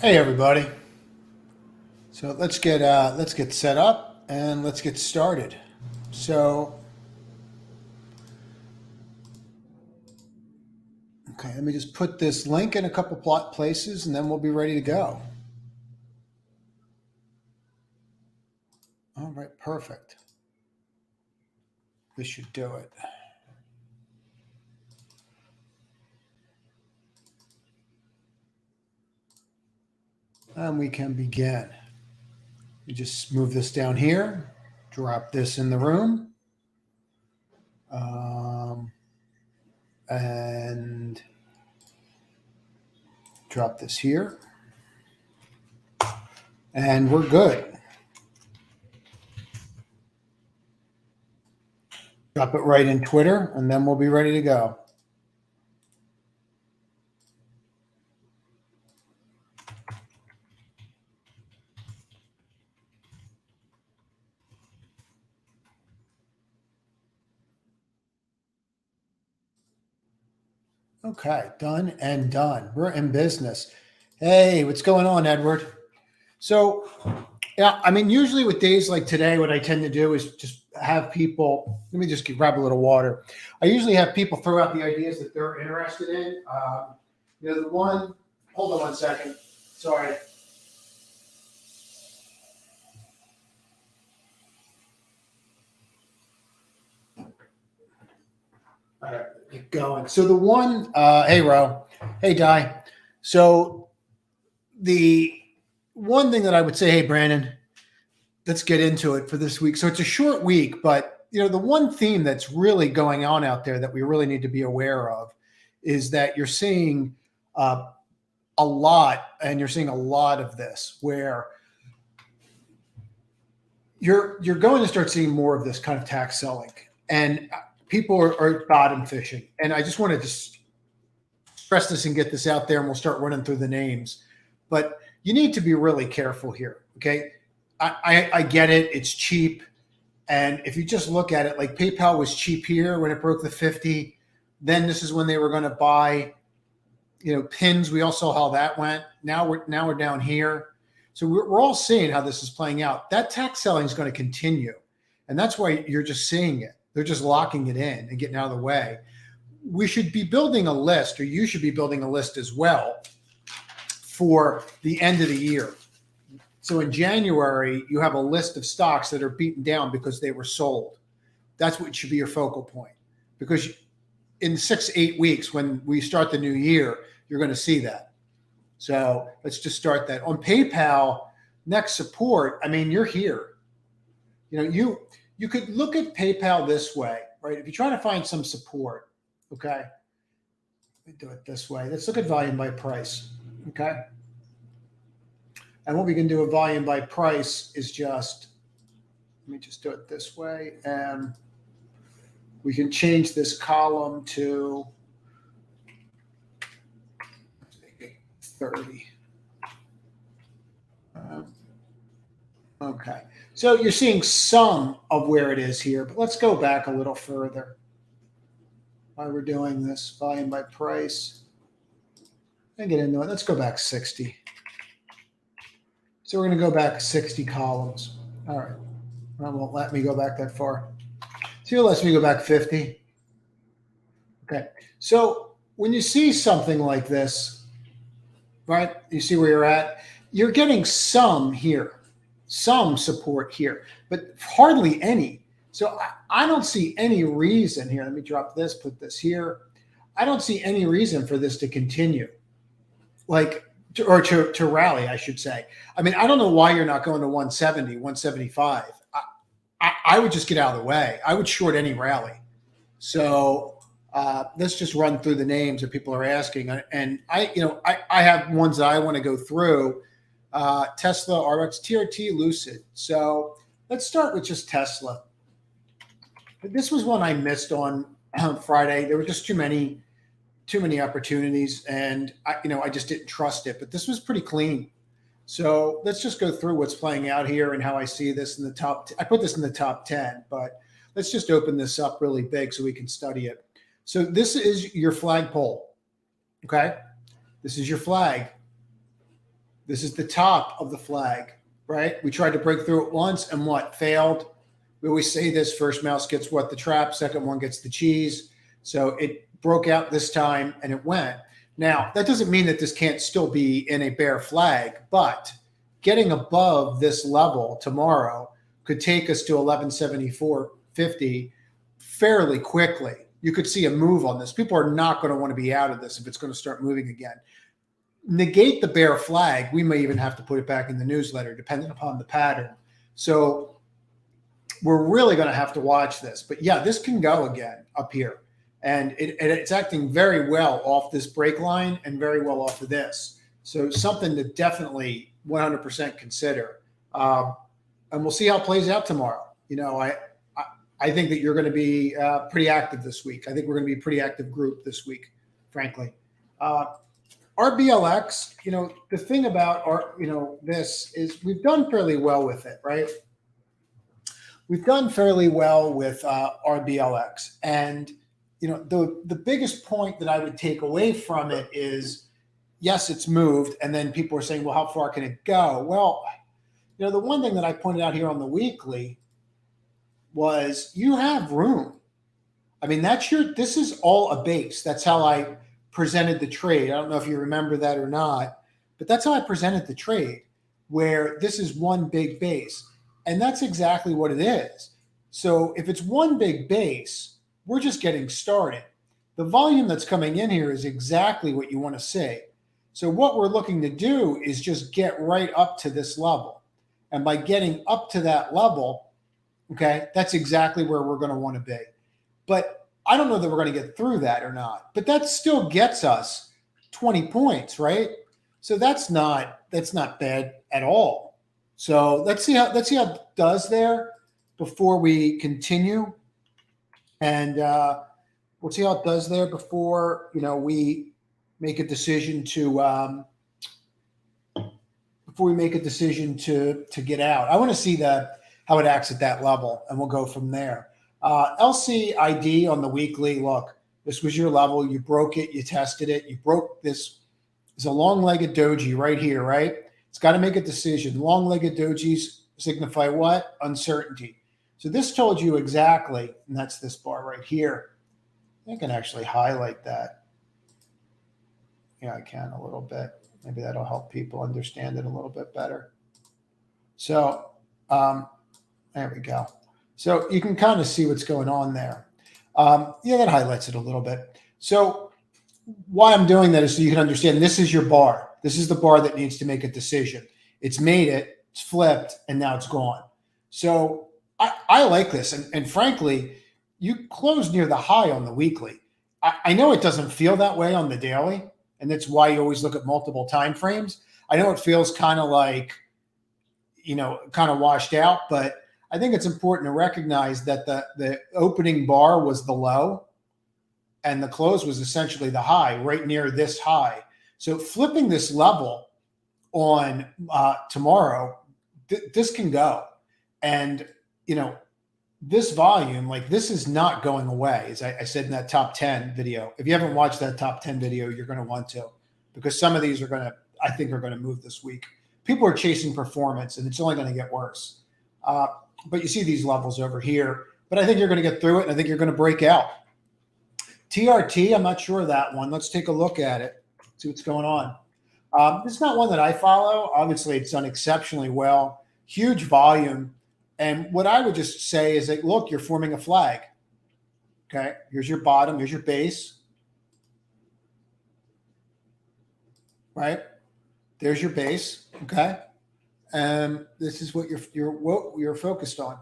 Hey everybody. So let's get set up and let's get started. So okay, let me just put this link in a couple plot places and then we'll be ready to go. All right, perfect. This should do it. And we can begin. You just move this down here, drop this in the room, um, and drop this here, and we're good. Drop it right in Twitter, and then we'll be ready to go. Okay, done and done. We're in business. Hey, what's going on, Edward? So, yeah, I mean, usually with days like today, what I tend to do is just have people. Let me just grab a little water. I usually have people throw out the ideas that they're interested in. The one. Hold on one second. Sorry. All right, get going. So the one. Hey, Ro. Hey, Di. So the one thing that I would say, hey, Brandon, let's get into it for this week. So it's a short week, but the one theme that's really going on out there that we really need to be aware of is that you're seeing a lot, and you're seeing a lot of this where you're going to start seeing more of this kind of tax selling, and people are bottom fishing. And I just want to just stress this and get this out there, and we'll start running through the names. But you need to be really careful here. Okay, I get it; it's cheap. And if you just look at it, like PayPal was cheap here when it broke the 50, then this is when they were going to buy, pins. We all saw how that went. Now we're down here. So we're all seeing how this is playing out. That tax selling is going to continue. And that's why you're just seeing it. They're just locking it in and getting out of the way. We should be building a list, or you should be building a list as well for the end of the year. So in January, you have a list of stocks that are beaten down because they were sold. That's what should be your focal point. Because in 6-8 weeks, when we start the new year, you're going to see that. So let's just start that. On PayPal, next support, I mean, you're here. You could look at PayPal this way, right? If you're trying to find some support, okay, let me do it this way. Let's look at volume by price, okay? And what we can do with volume by price is just, let me just do it this way. And we can change this column to 30. Okay. So you're seeing some of where it is here, but let's go back a little further. While we're doing this, volume by price. And get into it. Let's go back 60. So we're going to go back 60 columns. All right. That won't let me go back that far. So it lets me go back 50. Okay. So when you see something like this, right, you see where you're at, you're getting some here, some support here, but hardly any. So I don't see any reason here. Let me drop this, put this here. I don't see any reason for this to continue, to rally, I should say. I mean, I don't know why you're not going to 170, 175. I would just get out of the way. I would short any rally. So let's just run through the names that people are asking. And I have ones that I want to go through. Tesla, RX, TRT, Lucid. So let's start with just Tesla. This was one I missed on Friday. There were just too many opportunities, and I just didn't trust it. But this was pretty clean. So let's just go through what's playing out here and how I see this in the top. I put this in the top 10, but let's just open this up really big so we can study it. So this is your flagpole. Okay, this is your flag. This is the top of the flag, right? We tried to break through it once and what? Failed. We always say this: first mouse gets what? The trap. Second one gets the cheese. So it broke out this time and it went. Now, that doesn't mean that this can't still be in a bear flag, but getting above this level tomorrow could take us to 1174.50 fairly quickly. You could see a move on this. People are not going to want to be out of this if it's going to start moving again. Negate the bear flag. We may even have to put it back in the newsletter, depending upon the pattern. So we're really going to have to watch this. But yeah, this can go again up here. And it's acting very well off this break line and very well off of this. So something to definitely 100% consider. And we'll see how it plays out tomorrow. You know, I think that you're going to be pretty active this week. I think we're going to be a pretty active group this week, frankly. RBLX, you know, the thing about this is we've done fairly well with it, right? We've done fairly well with RBLX. And, you know, the biggest point that I would take away from it is, yes, it's moved. And then people are saying, well, how far can it go? Well, you know, the one thing that I pointed out here on the weekly was you have room. I mean, this is all a base. That's how I presented the trade. I don't know if you remember that or not, but that's how I presented the trade, where this is one big base. And that's exactly what it is. So if it's one big base, we're just getting started. The volume that's coming in here is exactly what you want to see. So what we're looking to do is just get right up to this level. And by getting up to that level, okay, that's exactly where we're going to want to be. But I don't know that we're going to get through that or not. But that still gets us 20 points, right? So that's not bad at all. So let's see how it does there before we continue. And we'll see how it does there before, you know, we make a decision to get out. I want to see how it acts at that level, and we'll go from there. LCID on the weekly. Look, this was your level. You broke it. You tested it. You broke this. It's a long-legged doji right here, right? It's got to make a decision. Long-legged dojis signify what? Uncertainty. So this told you exactly, and that's this bar right here. I can actually highlight that. Yeah, I can a little bit. Maybe that'll help people understand it a little bit better. So there we go. So you can kind of see what's going on there. Yeah, that highlights it a little bit. So why I'm doing that is so you can understand this is your bar. This is the bar that needs to make a decision. It's made it, it's flipped, and now it's gone. So I like this. And frankly, you close near the high on the weekly. I know it doesn't feel that way on the daily, and that's why you always look at multiple time frames. I know it feels kind of like, you know, kind of washed out, but I think it's important to recognize that the opening bar was the low and the close was essentially the high, right near this high. So flipping this level on tomorrow, this can go. And, you know, this volume, like this is not going away. As I said in that top 10 video, if you haven't watched that top 10 video, you're going to want to, because some of these are going to, I think are going to move this week. People are chasing performance and it's only going to get worse. But you see these levels over here, but I think you're going to get through it. And I think you're going to break out. TRT, I'm not sure of that one. Let's take a look at it, see what's going on. This is not one that I follow. Obviously, it's done exceptionally well. Huge volume. And what I would just say is that, look, you're forming a flag. Okay, here's your bottom, here's your base. Right? There's your base. Okay. And this is what you're focused on.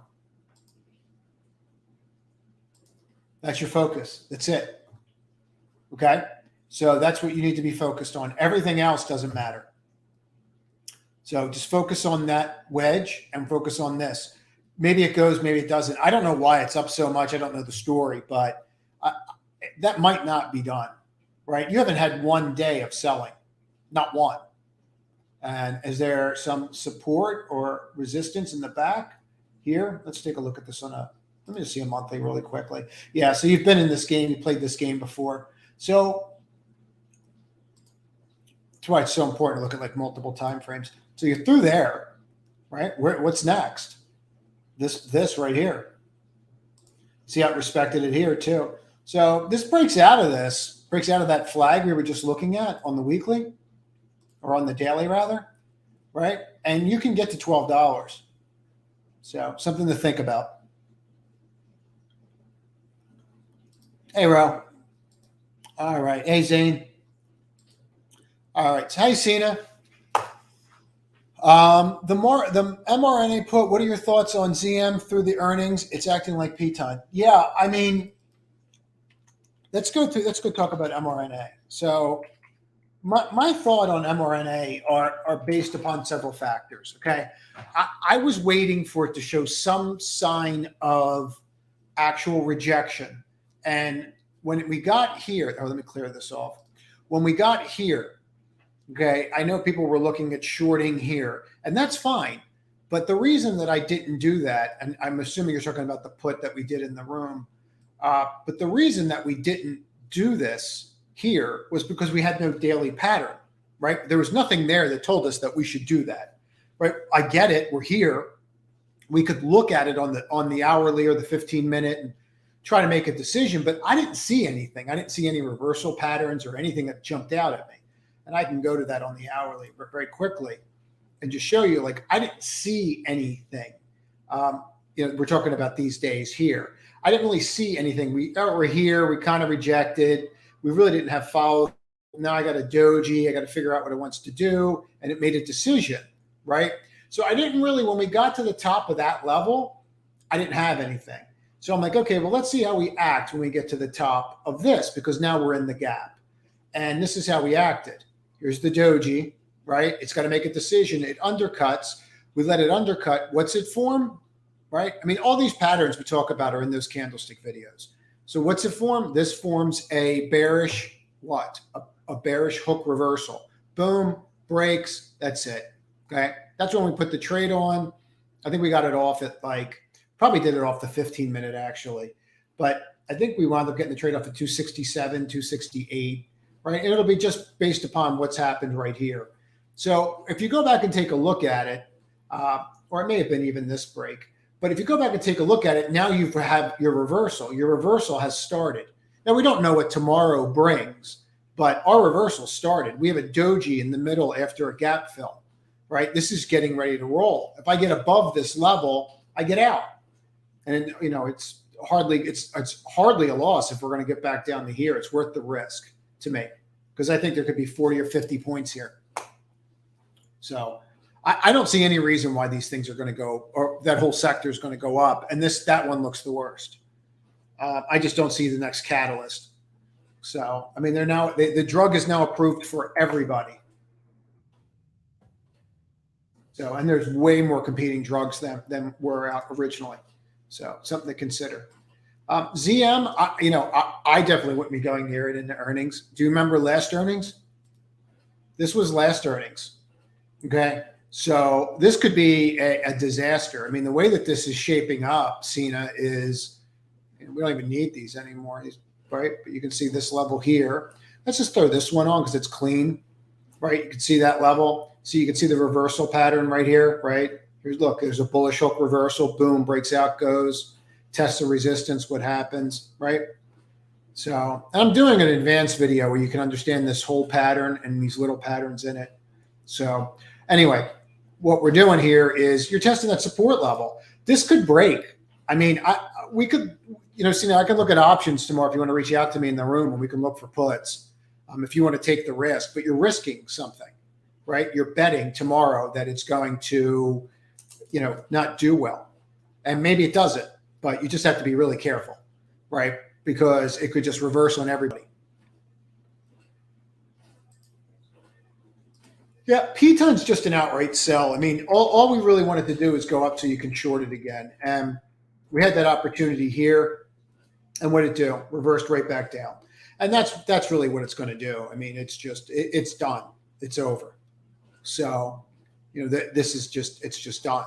That's your focus. That's it. Okay. So that's what you need to be focused on. Everything else doesn't matter. So just focus on that wedge and focus on this. Maybe it goes, maybe it doesn't. I don't know why it's up so much. I don't know the story, but that might not be done, right? You haven't had one day of selling, not one. And is there some support or resistance in the back here? Let's take a look at this let me just see a monthly really quickly. Yeah, so you've been in this game. You played this game before. So That's why it's so important to look at like multiple time frames. So you're through there, right? What's next? This right here. See how it respected it here too. So this breaks out of that flag we were just looking at on the weekly or on the daily rather, right? And you can get to $12. So something to think about. Hey, Ro. All right. Hey, Zane. All right. So, hey, Cena. The mRNA put, what are your thoughts on ZM through the earnings? It's acting like P-Time. Yeah, I mean, let's go talk about mRNA. So my thought on mRNA are based upon several factors. Okay. I was waiting for it to show some sign of actual rejection. And when we got here, let me clear this off. When we got here, okay, I know people were looking at shorting here, and that's fine. But the reason that I didn't do that, and I'm assuming you're talking about the put that we did in the room, but the reason that we didn't do this here was because we had no daily pattern, right? There was nothing there that told us that we should do that, right? I get it. We're here. We could look at it on the hourly or the 15-minute and try to make a decision, but I didn't see anything. I didn't see any reversal patterns or anything that jumped out at me. And I can go to that on the hourly very quickly and just show you, like, I didn't see anything. We're talking about these days here. I didn't really see anything. We're here. We kind of rejected. We really didn't have follow. Now I got a doji. I got to figure out what it wants to do. And it made a decision, right? So I didn't really, when we got to the top of that level, I didn't have anything. So I'm like, okay, well, let's see how we act when we get to the top of this, because now we're in the gap. And this is how we acted. Here's the doji, right? It's got to make a decision. It undercuts. We let it undercut. What's it form, right? I mean, all these patterns we talk about are in those candlestick videos. So what's it form? This forms a bearish what? A bearish hook reversal. Boom, breaks. That's it. Okay. That's when we put the trade on. I think we got it off at probably did it off the 15-minute actually. But I think we wound up getting the trade off at 267, 268. Right. And it'll be just based upon what's happened right here. So if you go back and take a look at it, or it may have been even this break, but if you go back and take a look at it, now you have your reversal. Your reversal has started. Now, we don't know what tomorrow brings, but our reversal started. We have a doji in the middle after a gap fill, right? This is getting ready to roll. If I get above this level, I get out. And, it's hardly a loss if we're going to get back down to here. It's worth the risk to me, because I think there could be 40 or 50 points here. So I don't see any reason why these things are going to go, or that whole sector is going to go up. And that one looks the worst. I just don't see the next catalyst. So, I mean, the drug is now approved for everybody. So, and there's way more competing drugs than were out originally. So something to consider. ZM, I definitely wouldn't be going near it in the earnings. Do you remember last earnings? This was last earnings. Okay. So this could be a disaster. I mean, the way that this is shaping up, Cena, is we don't even need these anymore, right? But you can see this level here. Let's just throw this one on because it's clean, right? You can see that level. So you can see the reversal pattern right here, right? Look, there's a bullish hook reversal. Boom, breaks out, goes. Test the resistance, what happens, right? So I'm doing an advanced video where you can understand this whole pattern and these little patterns in it. So anyway, what we're doing here is you're testing that support level. This could break. I mean, we could, see, now I can look at options tomorrow if you want to reach out to me in the room, and we can look for puts if you want to take the risk, but you're risking something, right? You're betting tomorrow that it's going to, not do well. And maybe it doesn't. But you just have to be really careful, right? Because it could just reverse on everybody. Yeah, P-Time's just an outright sell. I mean, all we really wanted to do is go up so you can short it again. And we had that opportunity here. And what did it do? Reversed right back down. And that's really what it's going to do. I mean, it's done. It's over. So, this is it's just done.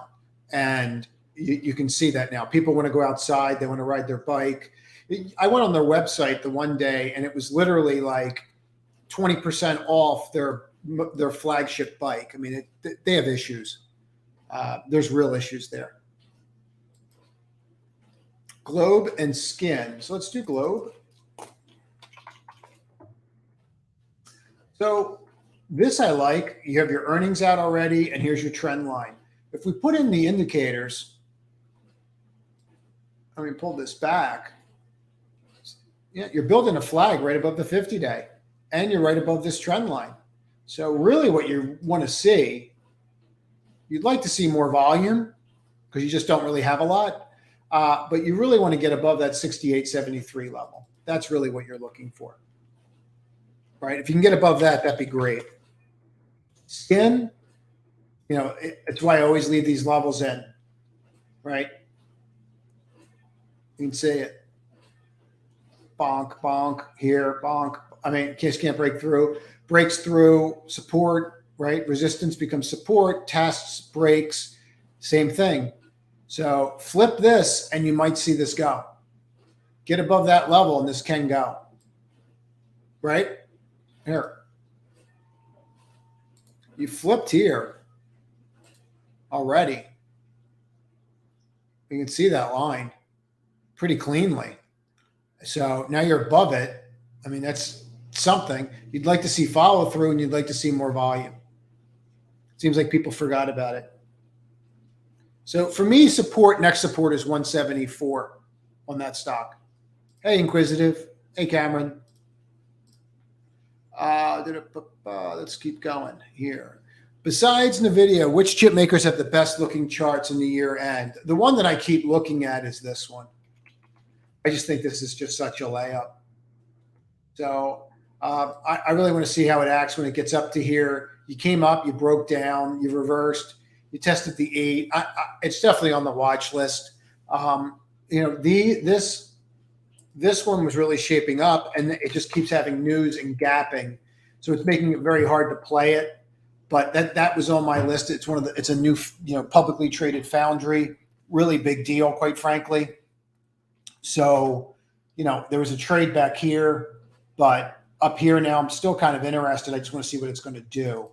And you can see that now. People want to go outside. They want to ride their bike. I went on their website the one day, and it was literally like 20% off their their flagship bike. I mean, they have issues. There's real issues there. Globe and Skin. So let's do Globe. So this I like. You have your earnings out already, and here's your trend line. If we put in the indicators, I mean, pull this back. Yeah, you're building a flag right above the 50-day, and you're right above this trend line. So really what you want to see, you'd like to see more volume because you just don't really have a lot. But you really want to get above that 68.73 level. That's really what you're looking for. Right? If you can get above that, that'd be great. Skin, it's why I always leave these levels in. Right? You can see it. Bonk, bonk, here, bonk. I mean, just can't break through. Breaks through, support, right? Resistance becomes support, tests, breaks, same thing. So flip this and you might see this go. Get above that level and this can go. Right? Here. You flipped here already. You can see that line pretty cleanly. So now you're above it. I mean, that's something. You'd like to see follow through and you'd like to see more volume. Seems like people forgot about it. So for me, next support is 174 on that stock. Hey, Inquisitive. Hey, Cameron. Let's keep going here. Besides NVIDIA, which chip makers have the best looking charts in the year end? The one that I keep looking at is this one. I just think this is just such a layup. So I really want to see how it acts when it gets up to here. You came up, you broke down, you reversed, you tested the 8. It's definitely on the watch list. This one was really shaping up, and it just keeps having news and gapping, so it's making it very hard to play it. But that was on my list. It's a new publicly traded foundry, really big deal, quite frankly. So, there was a trade back here, but up here now I'm still kind of interested. I just want to see what it's going to do.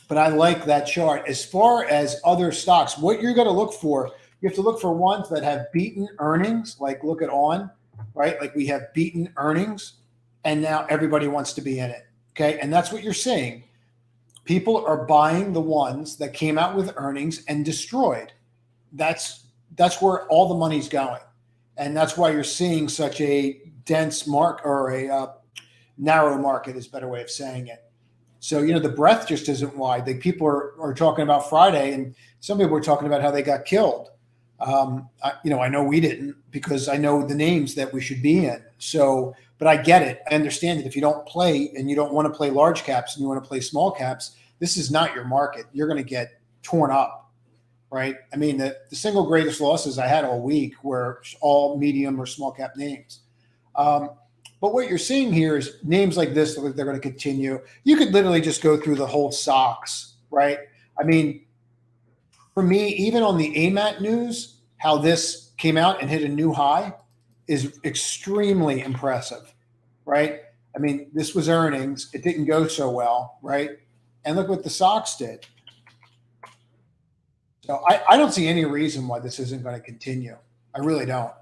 But I like that chart. As far as other stocks, what you're going to look for, you have to look for ones that have beaten earnings, like look at ON, right? Like we have beaten earnings, and now everybody wants to be in it, okay? And that's what you're seeing. People are buying the ones that came out with earnings and destroyed. That's where all the money's going. And that's why you're seeing such a dense market, or a narrow market is a better way of saying it. So, the breadth just isn't wide. People are talking about Friday, and some people were talking about how they got killed. I know we didn't, because I know the names that we should be in. So, but I get it. I understand that if you don't play and you don't want to play large caps and you want to play small caps, this is not your market. You're going to get torn up, right? I mean, the single greatest losses I had all week were all medium or small cap names. But what you're seeing here is names like this, they're going to continue. You could literally just go through the whole stocks, right? I mean, for me, even on the AMAT news, how this came out and hit a new high is extremely impressive, right? I mean, this was earnings. It didn't go so well, right? And look what the stocks did. So I don't see any reason why this isn't going to continue. I really don't.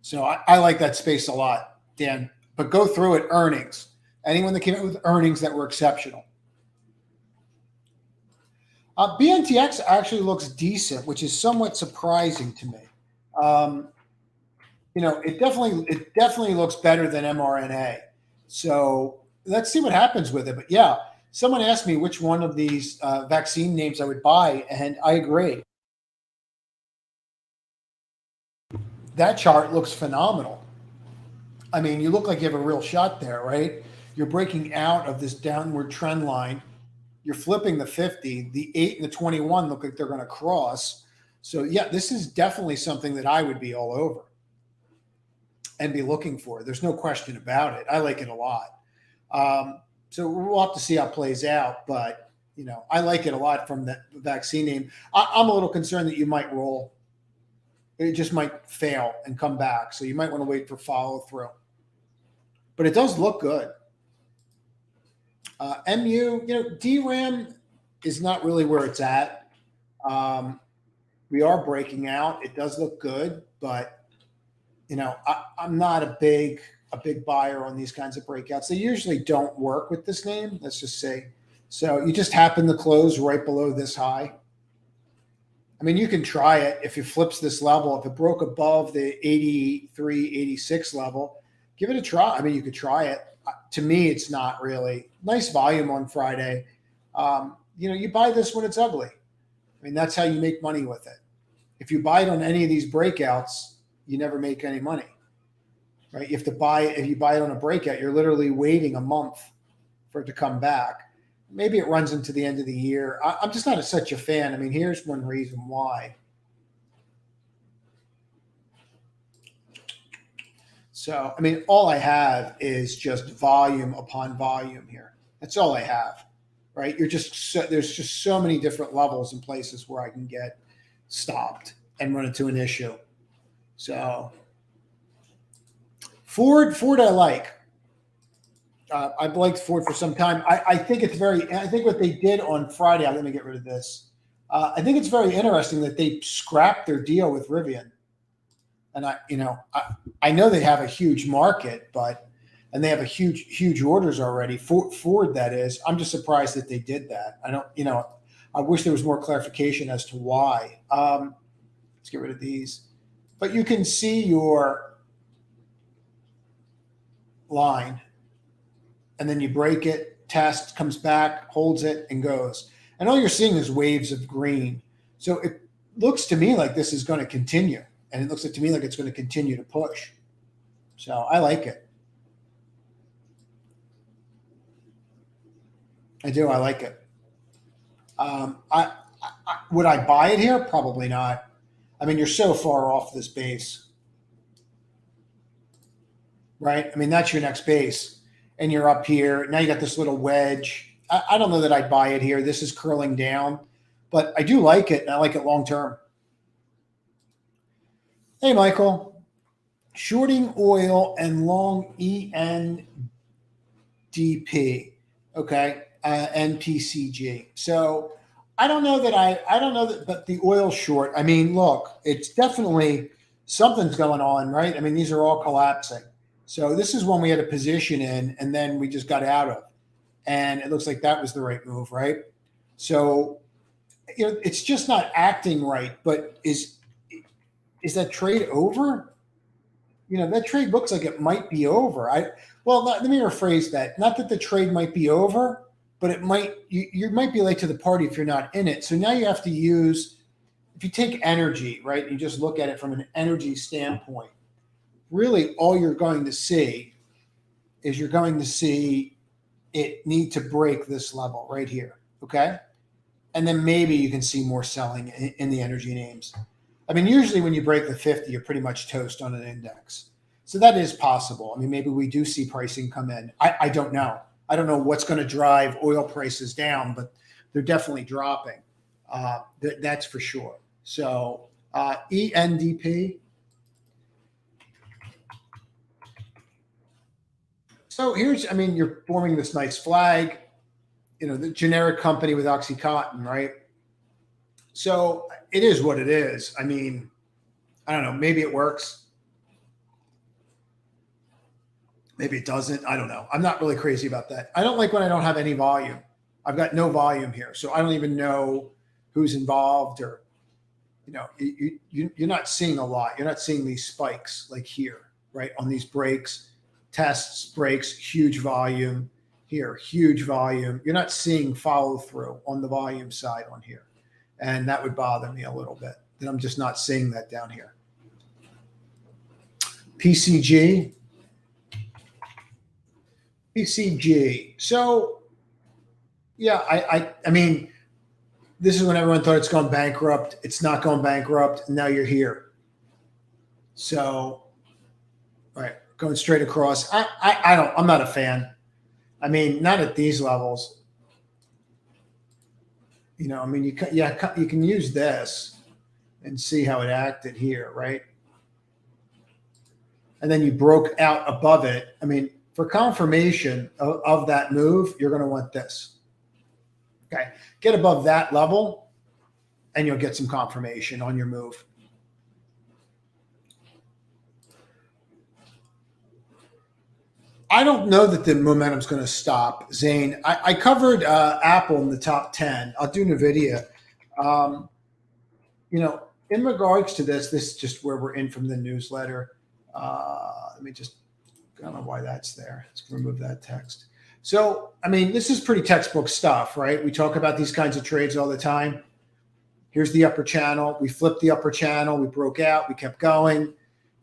So I like that space a lot, Dan. But go through it, earnings. Anyone that came out with earnings that were exceptional. BNTX actually looks decent, which is somewhat surprising to me. It definitely looks better than mRNA. So let's see what happens with it. But yeah, someone asked me which one of these vaccine names I would buy, and I agree. That chart looks phenomenal. I mean, you look like you have a real shot there, right? You're breaking out of this downward trend line. You're flipping the 50. The 8 and the 21 look like they're going to cross. So, yeah, this is definitely something that I would be all over and be looking for. There's no question about it. I like it a lot. So we'll have to see how it plays out. But, I like it a lot from the vaccine name. I'm a little concerned that you might roll. It just might fail and come back. So you might want to wait for follow through. But it does look good. MU, DRAM is not really where it's at. We are breaking out. It does look good, but I'm not a big buyer on these kinds of breakouts. They usually don't work with this name. Let's just say. So you just happen to close right below this high. I mean, you can try it if it flips this level. If it broke above the 83, 86 level, give it a try. I mean, you could try it. To me, it's not really nice volume on Friday. You buy this when it's ugly. I mean, that's how you make money with it. If you buy it on any of these breakouts, you never make any money, right? You have to buy it. If you buy it on a breakout, you're literally waiting a month for it to come back. Maybe it runs into the end of the year. I'm just not such a fan. I mean, here's one reason why. So, I mean, all I have is just volume upon volume here. That's all I have, right? There's just so many different levels and places where I can get stopped and run into an issue. So, Ford I like. I've liked Ford for some time. I think what they did on Friday, let me get rid of this. I think it's very interesting that they scrapped their deal with Rivian. And I know they have a huge market, and they have a huge orders already. Ford, that is. I'm just surprised that they did that. I wish there was more clarification as to why. Let's get rid of these. But you can see your line, and then you break it, test, comes back, holds it, and goes. And all you're seeing is waves of green. So it looks to me like this is going to continue. And it looks to me like it's going to continue to push. So I like it. I do. I like it. Would I buy it here? Probably not. I mean, you're so far off this base, right? I mean, that's your next base. And you're up here. Now you got this little wedge. I don't know that I'd buy it here. This is curling down. But I do like it, and I like it long term. Hey, Michael. Shorting oil and long ENDP. Okay. NPCG. So I don't know that, but the oil short, I mean, look, it's definitely something's going on, right? I mean, these are all collapsing. So this is one we had a position in, and then we just got out of. And it looks like that was the right move, right? So, it's just not acting right, but is that trade over? That trade looks like it might be over. Let me rephrase that. Not that the trade might be over, but it might. You might be late to the party if you're not in it. So now you have to use. If you take energy, right, you just look at it from an energy standpoint. Really, all you're going to see is it need to break this level right here, okay? And then maybe you can see more selling in the energy names. I mean, usually when you break the 50, you're pretty much toast on an index. So that is possible. I mean, maybe we do see pricing come in. I don't know. I don't know what's going to drive oil prices down, but they're definitely dropping. That's for sure. So ENDP. So you're forming this nice flag, the generic company with OxyContin, right? So it is what it is. I mean, I don't know. Maybe it works. Maybe it doesn't. I don't know. I'm not really crazy about that. I don't like when I don't have any volume. I've got no volume here. So I don't even know who's involved or, you're not seeing a lot. You're not seeing these spikes like here, right? On these breaks. Tests, breaks, huge volume here, huge volume. You're not seeing follow through on the volume side on here. And that would bother me a little bit. That I'm just not seeing that down here. PCG. So, yeah, I mean, this is when everyone thought it's gone bankrupt. It's not going bankrupt. And now you're here. So, all right. Going straight across. I'm not a fan. I mean, not at these levels. You can use this and see how it acted here, right? And then you broke out above it. I mean, for confirmation of that move, you're going to want this. Okay. Get above that level and you'll get some confirmation on your move. I don't know that the momentum's going to stop, Zane. I covered Apple in the top 10. I'll do NVIDIA. In regards to this is just where we're in from the newsletter. Let me just, I don't know why that's there. Let's remove that text. So, this is pretty textbook stuff, right? We talk about these kinds of trades all the time. Here's the upper channel. We flipped the upper channel. We broke out. We kept going,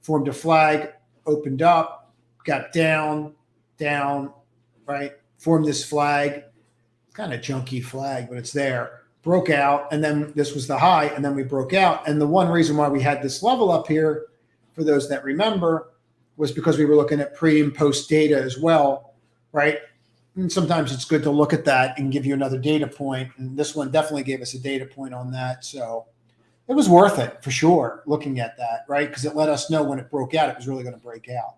formed a flag, opened up, got down, right? Formed this flag, kind of junky flag, but it's there. Broke out, and then this was the high, and then we broke out. And the one reason why we had this level up here, for those that remember, was because we were looking at pre and post data as well, right? And sometimes it's good to look at that and give you another data point. And this one definitely gave us a data point on that. So it was worth it for sure, looking at that, right? Because it let us know when it broke out, it was really going to break out.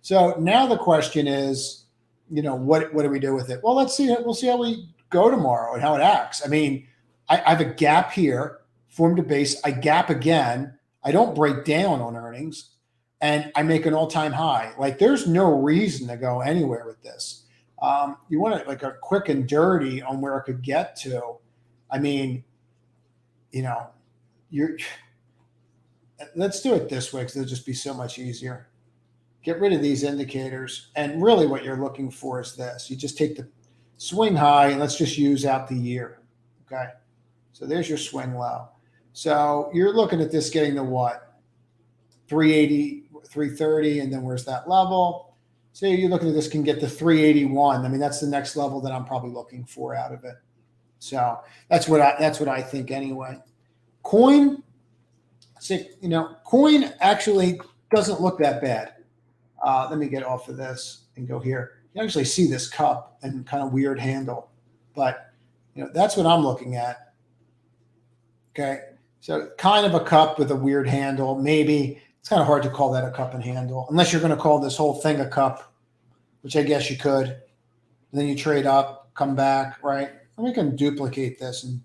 So now the question is, what do we do with it? Well, let's see. We'll see how we go tomorrow and how it acts. I have a gap here, formed a base. I gap again. I don't break down on earnings, and I make an all-time high. Like, there's no reason to go anywhere with this. You want it like a quick and dirty on where it could get to. Let's do it this way because it'll just be so much easier. Get rid of these indicators. And really what you're looking for is this. You just take the swing high and let's just use out the year. Okay. So there's your swing low. So you're looking at this getting to what? 380, 330. And then where's that level? So you're looking at this can get to 381. That's the next level that I'm probably looking for out of it. So that's what I think anyway. Coin, coin actually doesn't look that bad. Let me get off of this and go here. You can actually see this cup and kind of weird handle, but that's what I'm looking at. Okay. So kind of a cup with a weird handle. Maybe it's kind of hard to call that a cup and handle unless you're going to call this whole thing a cup, which I guess you could. And then you trade up, come back, right? And we can duplicate this and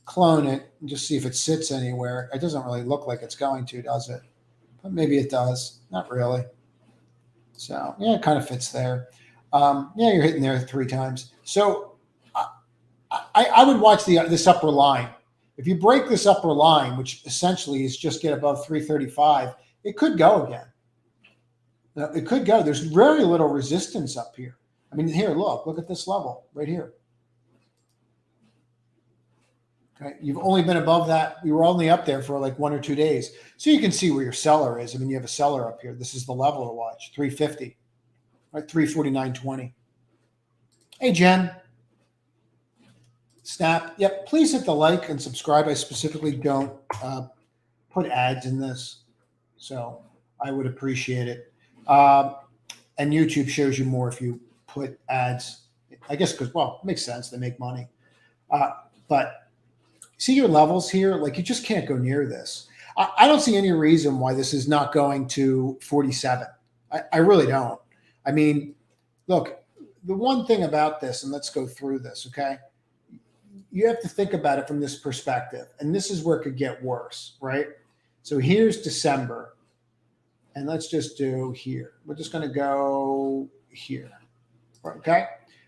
clone it and just see if it sits anywhere. It doesn't really look like it's going to, does it? But maybe it does. Not really. So yeah, it kind of fits there. You're hitting there 3 times. So I would watch this upper line. If you break this upper line, which essentially is just get above 335, it could go again. It could go. There's very little resistance up here. Here, look at this level right here. Okay, you've only been above that. We were only up there for like 1 or 2 days. So you can see where your seller is. You have a seller up here. This is the level to watch, 350, right? 349.20. Hey, Jen. Snap. Yep. Please hit the like and subscribe. I specifically don't put ads in this, so I would appreciate it. And YouTube shows you more if you put ads, I guess, because, well, it makes sense. They make money. But see your levels here? Like, you just can't go near this. I don't see any reason why this is not going to 47. I really don't. Look, the one thing about this, and let's go through this, okay? You have to think about it from this perspective, and this is where it could get worse, right? So here's December, and let's just do here. We're just going to go here, okay?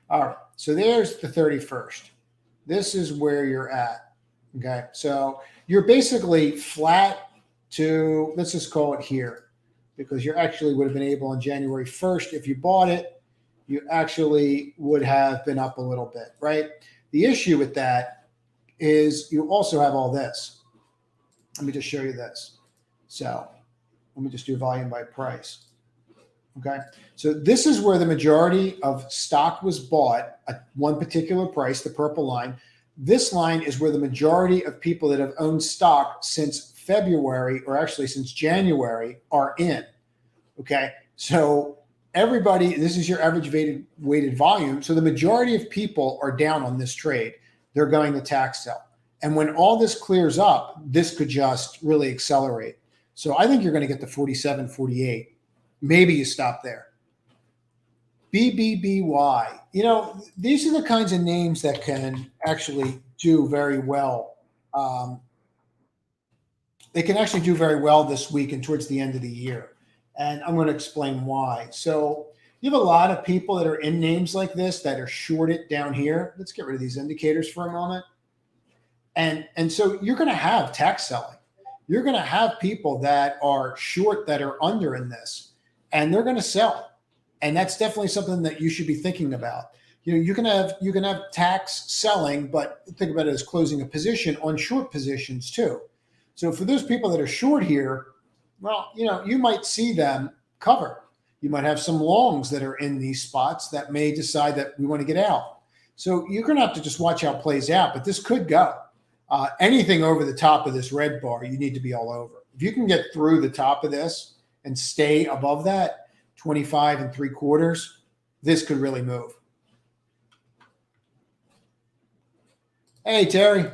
All right, so there's the 31st. This is where you're at, okay? So you're basically flat to, let's just call it here, because you actually would have been able on January 1st, if you bought it, you actually would have been up a little bit, right? The issue with that is you also have all this. Let me just show you this. So let me just do volume by price. Okay. So this is where the majority of stock was bought at one particular price, the purple line. This line is where the majority of people that have owned stock since February, or actually since January, are in. Okay. So everybody, this is your average weighted volume. So the majority of people are down on this trade. They're going to tax sell. And when all this clears up, this could just really accelerate. So I think you're going to get to 47, 48. Maybe you stop there. BBBY. You know, these are the kinds of names that can actually do very well. Um, they can actually do very well this week and towards the end of the year. And I'm going to explain why. So you have a lot of people that are in names like this that are shorted down here. Let's get rid of these indicators for a moment. And so you're going to have tax selling. You're going to have people that are short that are under in this, and they're going to sell. And that's definitely something that you should be thinking about. You know, you can have tax selling, but think about it as closing a position on short positions too. So for those people that are short here, well, you know, you might see them cover. You might have some longs that are in these spots that may decide that we want to get out. So you're going to have to just watch how it plays out, but this could go. Anything over the top of this red bar, you need to be all over. If you can get through the top of this and stay above that, 25 3/4, this could really move. Hey, Terry.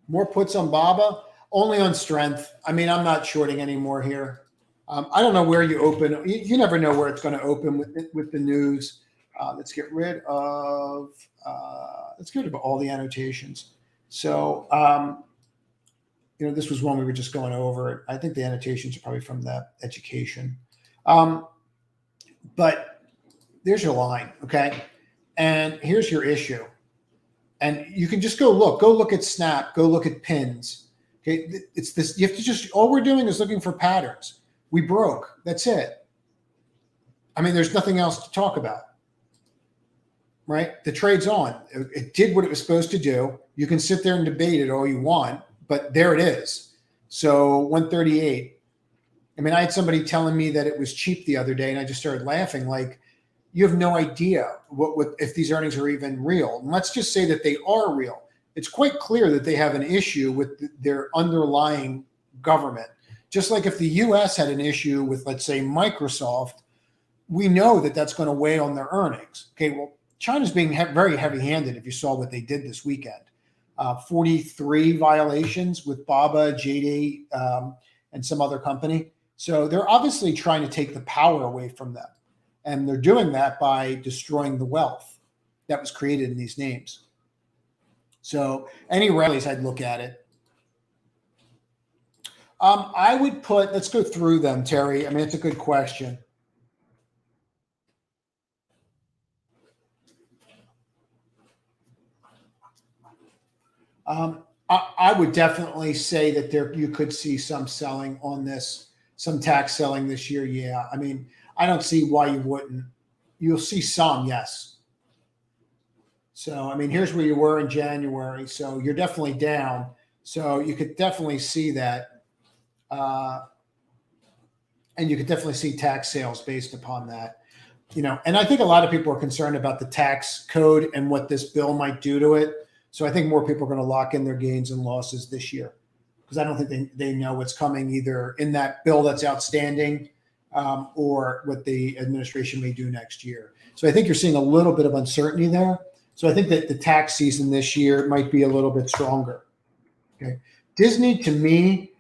More puts on Baba, only on strength. I mean, I'm not shorting anymore here. I don't know where you open. You never know where it's going to open with the news. Let's get rid of all the annotations. So, you know, this was one we were just going over. I think the annotations are probably from the education. But there's your line, okay? And here's your issue. And you can just go look at Snap, go look at pins. Okay, it's this. You have to just, all we're doing is looking for patterns. We broke. That's it. I mean, there's nothing else to talk about, right? The trade's on. It did what it was supposed to do. You can sit there and debate it all you want, but there it is. So 138. I mean, I had somebody telling me that it was cheap the other day, and I just started laughing. Like, you have no idea what if these earnings are even real. And let's just say that they are real. It's quite clear that they have an issue with their underlying government. Just like if the U.S. had an issue with, let's say, Microsoft, we know that that's going to weigh on their earnings. Okay, well, China's being very heavy-handed if you saw what they did this weekend. 43 violations with Baba, JD, and some other company. So they're obviously trying to take the power away from them. And they're doing that by destroying the wealth that was created in these names. So any rallies, I'd look at it. I would put, let's go through them, Terry. I mean, it's a good question. I would definitely say that you could see some selling on this, some tax selling this year. Yeah. I mean, I don't see why you wouldn't. You'll see some, yes. So, I mean, here's where you were in January. So you're definitely down. So you could definitely see that. And you could definitely see tax sales based upon that. You know, and I think a lot of people are concerned about the tax code and what this bill might do to it. So I think more people are going to lock in their gains and losses this year, because I don't think they know what's coming either in that bill that's outstanding or what the administration may do next year. So I think you're seeing a little bit of uncertainty there. So I think that the tax season this year might be a little bit stronger. Okay, Disney, to me,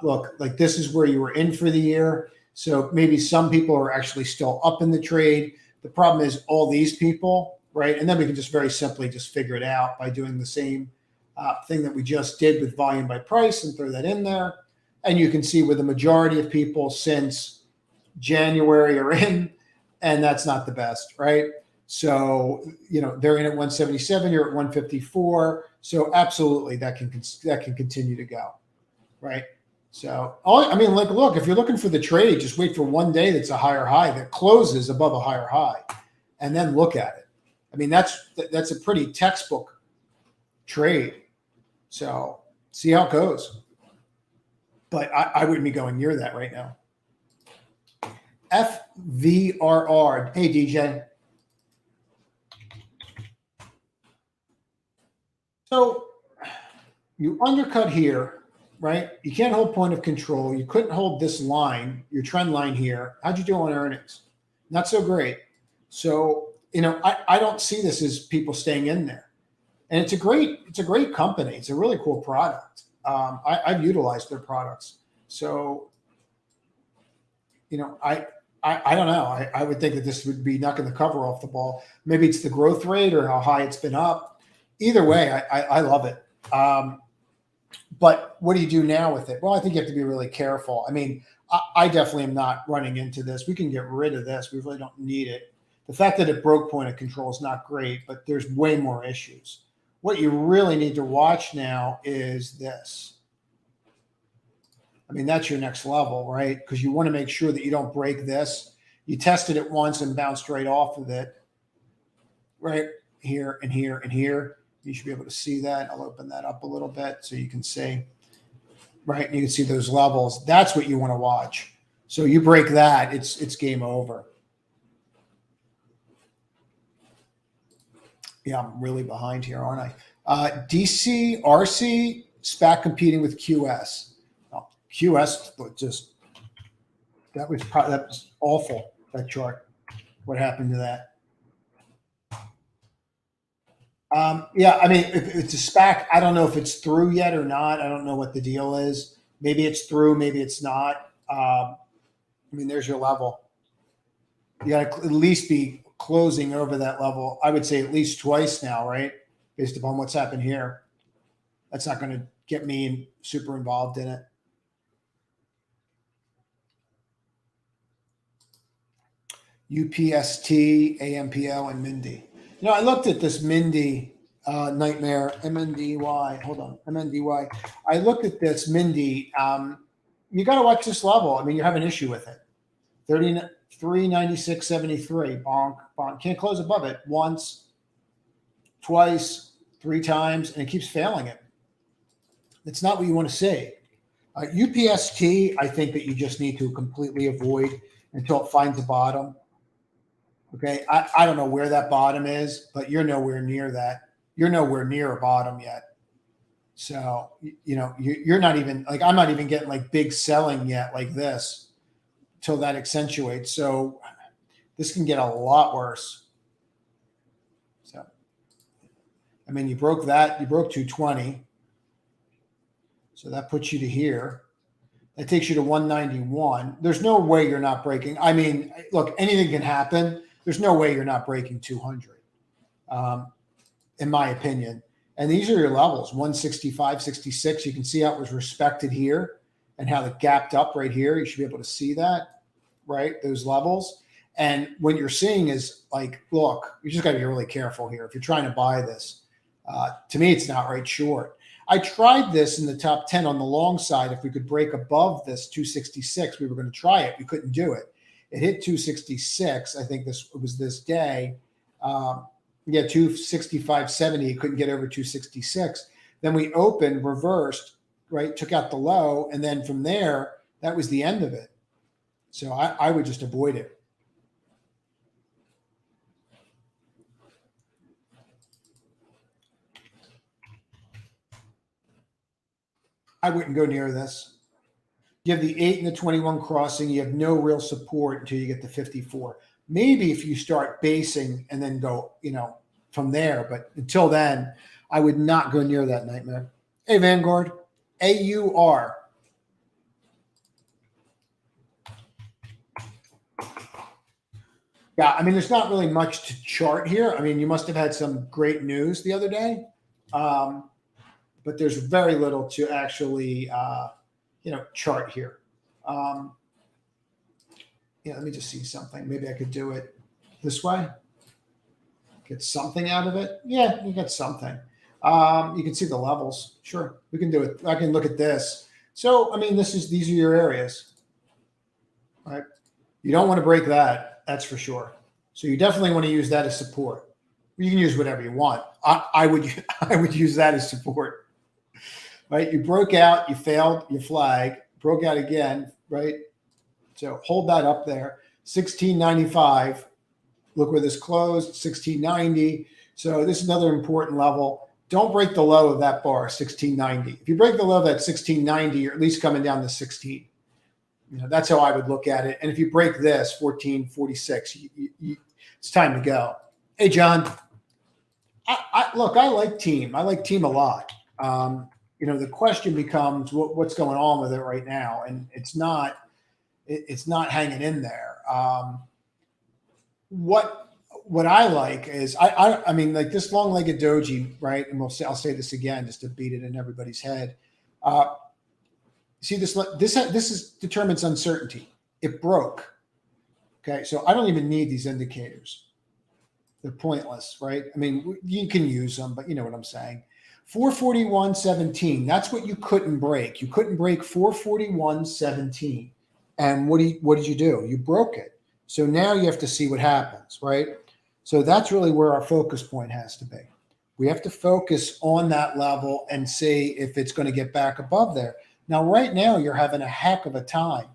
look, like this is where you were in for the year. So maybe some people are actually still up in the trade. The problem is all these people, right? And then we can just very simply just figure it out by doing the same thing that we just did with volume by price and throw that in there. And you can see where the majority of people since January are in, and that's not the best, right? So, you know, they're in at 177, you're at 154. So absolutely that can continue to go, right? So, I mean, like, look, if you're looking for the trade, just wait for one day that's a higher high that closes above a higher high, and then look at it. I mean, that's a pretty textbook trade. So see how it goes. But I wouldn't be going near that right now. FVRR. Hey, DJ. So you undercut here, right? You can't hold point of control. You couldn't hold this line, your trend line here. How'd you do on earnings? Not so great. So, you know, I don't see this as people staying in there. And it's a great company. It's a really cool product. I've utilized their products. So, you know, I don't know. I would think that this would be knocking the cover off the ball. Maybe it's the growth rate or how high it's been up. Either way, I love it. But what do you do now with it? Well, I think you have to be really careful. I mean, I definitely am not running into this. We can get rid of this. We really don't need it. The fact that it broke point of control is not great, but there's way more issues. What you really need to watch now is this. I mean, that's your next level, right? Because you want to make sure that you don't break this. You tested it once and bounced right off of it, right here and here and here. You should be able to see that. I'll open that up a little bit so you can see, right? You can see those levels. That's what you want to watch. So you break that, it's game over. Yeah, I'm really behind here, aren't I? DC, RC, SPAC competing with QS. QS just that was awful, that chart. What happened to that? Yeah, I mean, if it's a SPAC, I don't know if it's through yet or not. I don't know what the deal is. Maybe it's through, maybe it's not. I mean, there's your level. You got to at least be closing over that level. I would say at least twice now, right? Based upon what's happened here. That's not going to get me super involved in it. UPST, AMPL, and Mindy. You know, I looked at this Mindy nightmare, MNDY. Hold on, MNDY. I looked at this Mindy. You got to watch this level. I mean, you have an issue with it. 33.96.73. Bonk, bonk. Can't close above it once, twice, 3 times, and it keeps failing it. It's not what you want to see. UPST, I think that you just need to completely avoid until it finds a bottom. Okay, I don't know where that bottom is, but you're nowhere near that. You're nowhere near a bottom yet. So, you know, you're not even like, I'm not even getting like big selling yet like this till that accentuates. So this can get a lot worse. So, I mean, you broke that, you broke 220. So that puts you to here. That takes you to 191. There's no way you're not breaking. I mean, look, anything can happen. There's no way you're not breaking 200, in my opinion. And these are your levels, 165, 66. You can see how it was respected here and how it gapped up right here. You should be able to see that, right? Those levels. And what you're seeing is like, look, you just got to be really careful here. If you're trying to buy this, to me, it's not right short. I tried this in the top 10 on the long side. If we could break above this 266, we were going to try it. We couldn't do it. It hit 266. I think it was this day. Yeah, 265.70. It couldn't get over 266. Then we opened, reversed, right? Took out the low. And then from there, that was the end of it. So I would just avoid it. I wouldn't go near this. You have the 8 and the 21 crossing. You have no real support until you get to 54. Maybe if you start basing and then go, you know, from there. But until then, I would not go near that nightmare. Hey, Vanguard, AUR. Yeah, I mean, there's not really much to chart here. I mean, you must have had some great news the other day. But there's very little to actually, chart here. Let me just see something. Maybe I could do it this way. Get something out of it. Yeah, you get something. You can see the levels. Sure, we can do it. I can look at this. So, I mean, these are your areas, right? You don't want to break that. That's for sure. So you definitely want to use that as support. You can use whatever you want. I would use that as support. Right? You broke out, you failed, you flag, broke out again, right? So hold that up there. 1695. Look where this closed, 1690. So this is another important level. Don't break the low of that bar, 1690. If you break the low of that 1690, you're at least coming down to 16. That's how I would look at it. And if you break this, 1446, it's time to go. Hey, John. I like Team. I like Team a lot. The question becomes what's going on with it right now, and it's not it's not hanging in there. What I like is I mean, like this long-legged doji, right? And I'll say this again just to beat it in everybody's head. See this determines uncertainty. It broke. Okay, so I don't even need these indicators. They're pointless, right? I mean, you can use them, but you know what I'm saying. 441.17. That's what you couldn't break. You couldn't break 441.17. And what did you do? You broke it. So now you have to see what happens, right? So that's really where our focus point has to be. We have to focus on that level and see if it's going to get back above there. Now, right now, you're having a heck of a time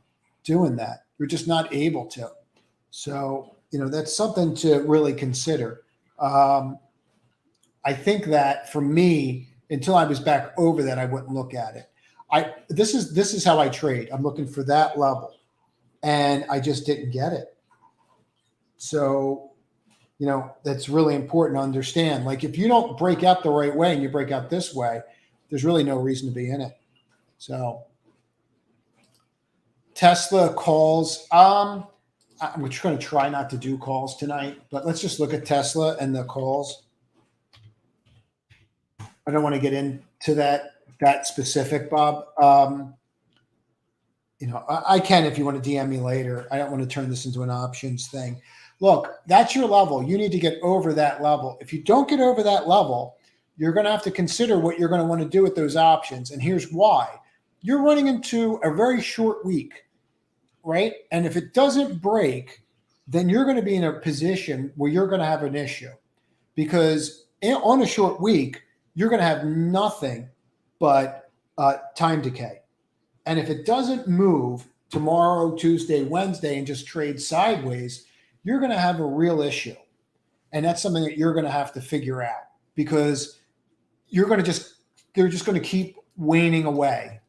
doing that. You're just not able to. So, you know, that's something to really consider. I think that for me, until I was back over that, I wouldn't look at it. This is how I trade. I'm looking for that level, and I just didn't get it. So, you know, that's really important to understand. Like if you don't break out the right way and you break out this way, there's really no reason to be in it. So Tesla calls. We're going to try not to do calls tonight, but let's just look at Tesla and the calls. I don't want to get into that specific, Bob. You know, I can if you want to DM me later. I don't want to turn this into an options thing. Look, that's your level. You need to get over that level. If you don't get over that level, you're going to have to consider what you're going to want to do with those options. And here's why. You're running into a very short week, right? And if it doesn't break, then you're going to be in a position where you're going to have an issue because on a short week, you're going to have nothing but time decay. And if it doesn't move tomorrow, Tuesday, Wednesday, and just trade sideways, you're going to have a real issue. And that's something that you're going to have to figure out because they're just going to keep waning away,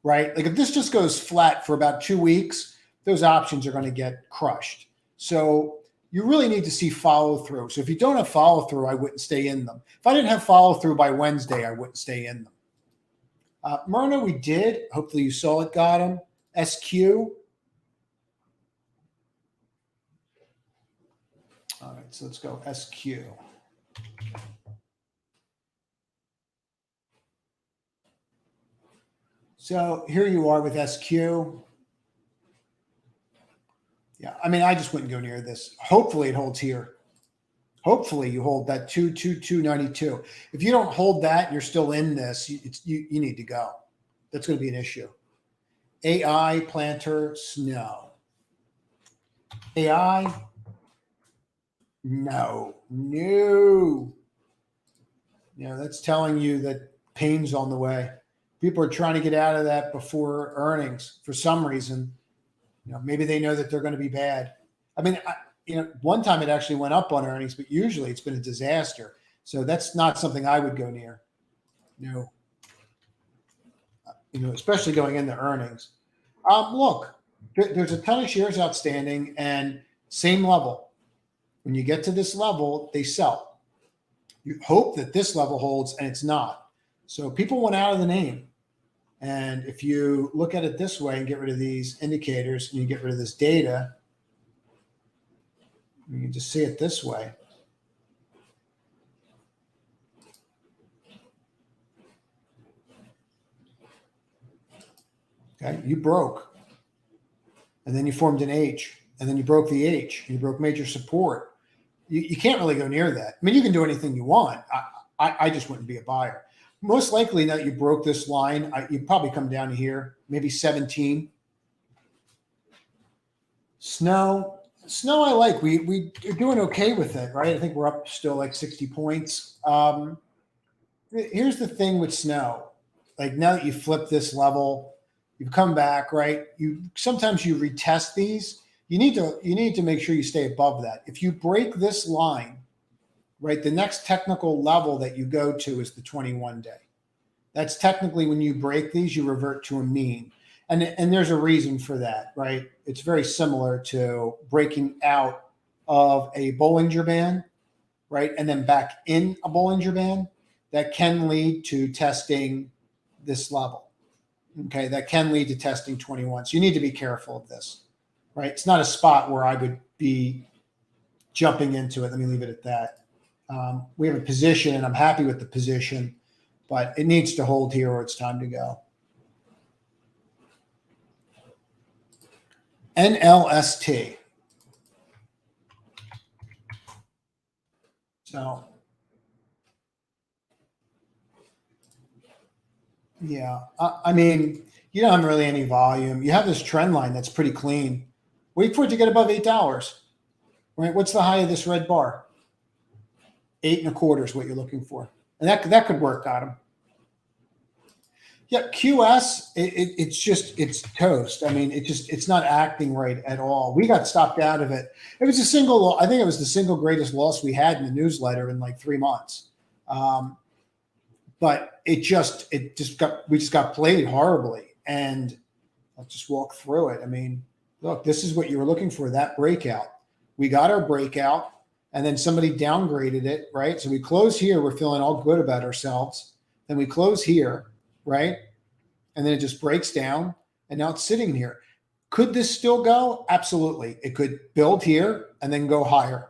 right? Like if this just goes flat for about 2 weeks, those options are going to get crushed. So you really need to see follow through. So if you don't have follow through, I wouldn't stay in them. If I didn't have follow through by Wednesday, I wouldn't stay in them. Myrna, we did. Hopefully you saw it, got him. SQ. All right, so let's go SQ. So here you are with SQ. Yeah, I mean, I just wouldn't go near this. Hopefully it holds here. Hopefully you hold that 222.92. If you don't hold that and you're still in this, you need to go. That's going to be an issue. AI, planter, snow. AI, no. You know, that's telling you that pain's on the way. People are trying to get out of that before earnings for some reason. You know, maybe they know that they're going to be bad. I mean, you know, one time it actually went up on earnings, but usually it's been a disaster. So that's not something I would go near. No. You know, especially going into earnings. Look, there's a ton of shares outstanding and same level. When you get to this level, they sell. You hope that this level holds and it's not. So people went out of the name. And if you look at it this way and get rid of these indicators and you get rid of this data, you can just see it this way. Okay, you broke. And then you formed an H. And then you broke the H. You broke major support. You can't really go near that. I mean, you can do anything you want. I just wouldn't be a buyer. Most likely now that you broke this line, you'd probably come down to here, maybe 17. Snow I like. We're doing okay with it, right? I think we're up still like 60 points. Here's the thing with snow. Like now that you flip this level, you've come back, right? Sometimes you retest these. You need to make sure you stay above that. If you break this line, right, the next technical level that you go to is the 21 day. That's technically when you break these, you revert to a mean. And there's a reason for that, right? It's very similar to breaking out of a Bollinger Band, right? And then back in a Bollinger Band that can lead to testing this level. Okay, that can lead to testing 21. So you need to be careful of this, right? It's not a spot where I would be jumping into it. Let me leave it at that. We have a position, and I'm happy with the position, but it needs to hold here or it's time to go. NLST. So, yeah, I mean, you don't have really any volume. You have this trend line that's pretty clean. Wait for it to get above $8. Right? What's the high of this red bar? 8.25 is what you're looking for, and that could work, Adam. Yeah, QS, it's toast. I mean, it's not acting right at all. We got stopped out of it. It was I think it was the single greatest loss we had in the newsletter in like 3 months. But we just got played horribly. And I'll just walk through it. I mean, look, this is what you were looking for, that breakout. We got our breakout, and then somebody downgraded it, right? So we close here. We're feeling all good about ourselves. Then we close here, right? And then it just breaks down, and now it's sitting here. Could this still go? Absolutely. It could build here and then go higher,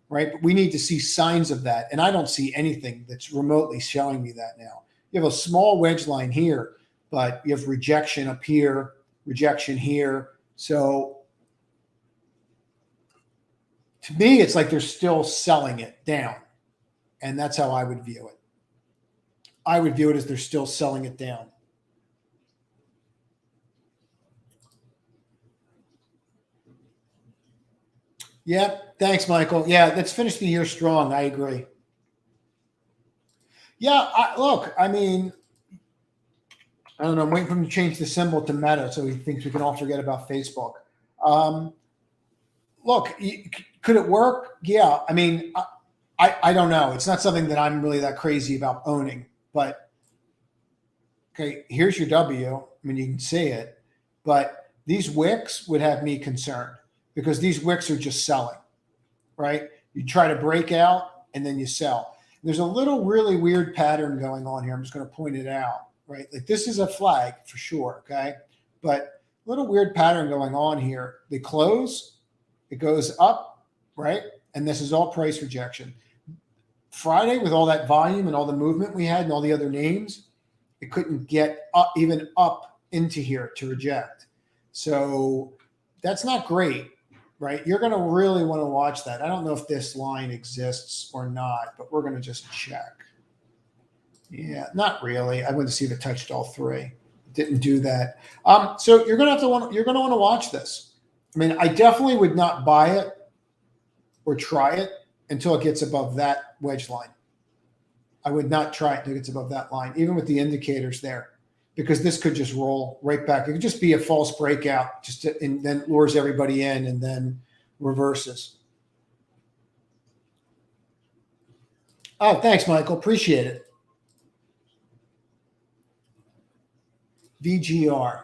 right? But we need to see signs of that. And I don't see anything that's remotely showing me that now. You have a small wedge line here, but you have rejection up here, rejection here. So to me, it's like they're still selling it down. And that's how I would view it. I would view it as they're still selling it down. Yeah, thanks, Michael. Yeah, let's finish the year strong. I agree. Yeah, look, I mean, I don't know. I'm waiting for him to change the symbol to Meta so he thinks we can all forget about Facebook. Um, Look, could it work? Yeah. I mean, I don't know. It's not something that I'm really that crazy about owning. But, okay, here's your W. I mean, you can see it. But these wicks would have me concerned because these wicks are just selling, right? You try to break out and then you sell. There's a little really weird pattern going on here. I'm just going to point it out, right? Like this is a flag for sure, okay? But a little weird pattern going on here. They close, it goes up, right? And this is all price rejection. Friday, with all that volume and all the movement we had and all the other names, it couldn't get up, even up into here to reject. So that's not great, right? You're going to really want to watch that. I don't know if this line exists or not, but we're going to just check. Yeah, not really. I wanted to see if it touched all three. It didn't do that. So you're going to want to watch this. I mean, I definitely would not buy it or try it until it gets above that wedge line. I would not try it until it gets above that line, even with the indicators there, because this could just roll right back. It could just be a false breakout, and then lures everybody in and then reverses. Oh, thanks, Michael. Appreciate it. VGR.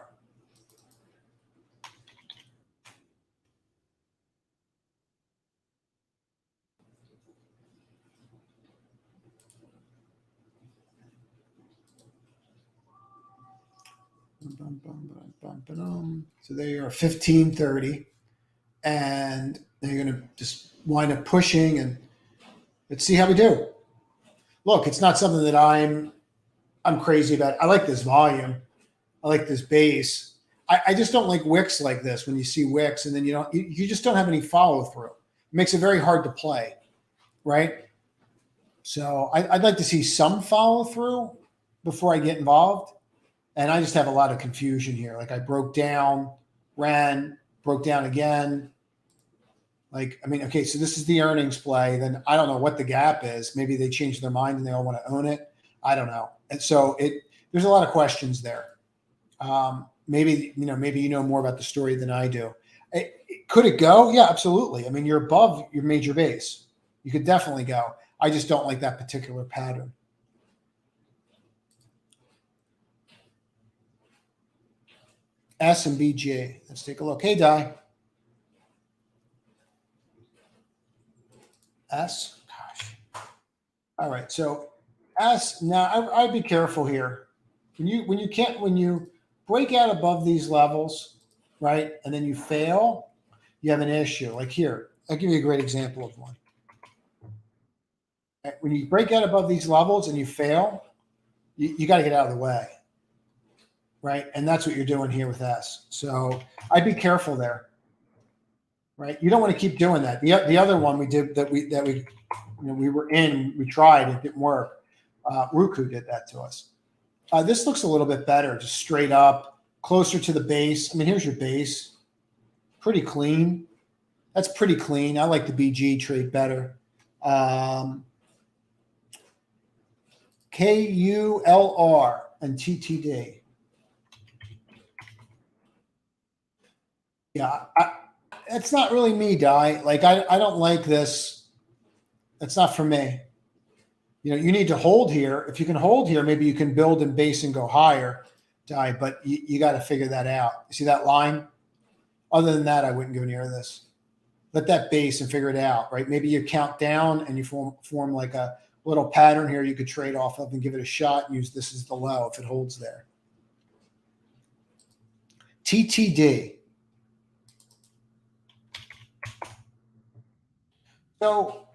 So they are 1530, and they're going to just wind up pushing, and let's see how we do. Look, it's not something that I'm crazy about. I like this volume. I like this base. I just don't like wicks like this. When you see wicks, and then you just don't have any follow through. It makes it very hard to play, right? So I'd like to see some follow through before I get involved. And I just have a lot of confusion here. Like I broke down, ran, broke down again. Like, I mean, okay, so this is the earnings play. Then I don't know what the gap is. Maybe they changed their mind and they all want to own it. I don't know. And so there's a lot of questions there. Maybe you know more about the story than I do. Could it go? Yeah, absolutely. I mean, you're above your major base. You could definitely go. I just don't like that particular pattern. S and BG. Let's take a look. Hey, Di. S. Gosh. All right. So S. Now I'd be careful here. When you break out above these levels, right, and then you fail, you have an issue. Like here, I'll give you a great example of one. When you break out above these levels and you fail, you got to get out of the way, right? And that's what you're doing here with S. So I'd be careful there, right? You don't want to keep doing that. The other one we did we were in, we tried, it didn't work. Roku did that to us. This looks a little bit better, just straight up, closer to the base. I mean, here's your base, pretty clean. That's pretty clean. I like the BG trade better. KULR and TTD. Yeah, it's not really me, Di. Like, I don't like this. That's not for me. You know, you need to hold here. If you can hold here, maybe you can build and base and go higher, Di, but you got to figure that out. You see that line? Other than that, I wouldn't go near this. Let that base and figure it out, right? Maybe you count down and you form like a little pattern here you could trade off of and give it a shot and use this as the low if it holds there. TTD. So,